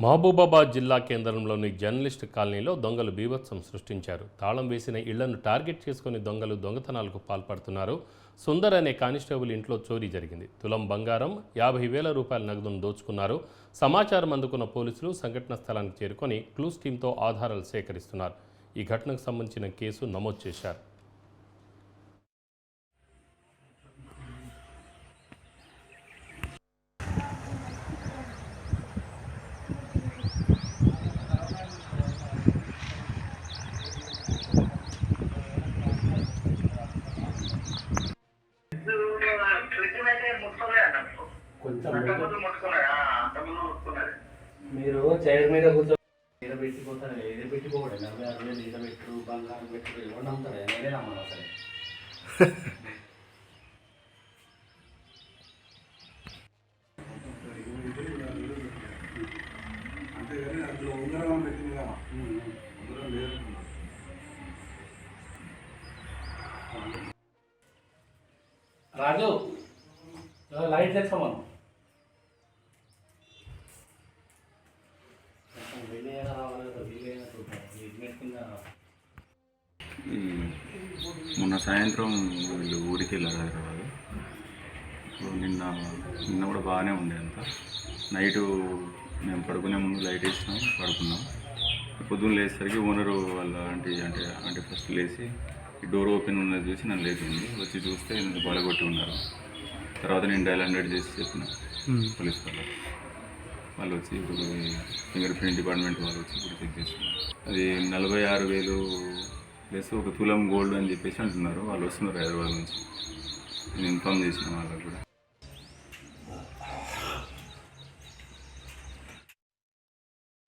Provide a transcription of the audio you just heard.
మహబూబాబాద్ జిల్లా కేంద్రంలోని జర్నలిస్ట్ కాలనీలో దొంగలు బీభత్సం సృష్టించారు. తాళం వేసిన ఇళ్లను టార్గెట్ చేసుకుని దొంగలు దొంగతనాలకు పాల్పడుతున్నారు. సుందర్ అనే కానిస్టేబుల్ ఇంట్లో చోరీ జరిగింది. తులం బంగారం, 50,000 రూపాయల నగదును దోచుకున్నారు. సమాచారం అందుకున్న పోలీసులు సంఘటన స్థలానికి చేరుకొని క్లూస్ టీంతో ఆధారాలు సేకరిస్తున్నారు. ఈ ఘటనకు సంబంధించిన కేసు నమోదు చేశారు. మీరు చైర్ మీద కూర్చో ఏదో పెట్టిపోతారు, ఏదో పెట్టిపోకూడదు. 46,000 ఏదో పెట్టు, బంగారం పెట్టు, ఎవరు నమ్ముతారు? నేనే నమ్మను అసలు. రాజు లైట్ తెచ్చుకోమను. మొన్న సాయంత్రం వీళ్ళు ఊరికి వెళ్ళారు హైదరాబాద్. నిన్న కూడా బాగానే ఉండే అంతా. నైటు మేము పడుకునే ముందు లైట్ వేసినాం, పడుకున్నాం. పొద్దున్న లేచేసరికి ఓనరు వాళ్ళ అంటే ఫస్ట్ లేచి ఈ డోర్ ఓపెన్ ఉన్నది చూసి నన్ను లేపింది. వచ్చి చూస్తే నన్ను బాలగొట్టి ఉన్నారు. తర్వాత నేను డయల్ 100 చేసి చెప్పిన పోలీస్ వాళ్ళు వచ్చి ఇప్పుడు ఫింగర్ ప్రింట్ డిపార్ట్మెంట్ వాళ్ళు వచ్చి ఇప్పుడు చెక్ చేస్తున్నారు. అది 46,000 ప్లస్ ఒక తులం గోల్డ్ అని చెప్పేసి అంటున్నారు. వాళ్ళు వస్తున్నారు హైదరాబాద్ నుంచి. నేను ఇన్ఫామ్ చేసిన వాళ్ళకు కూడా.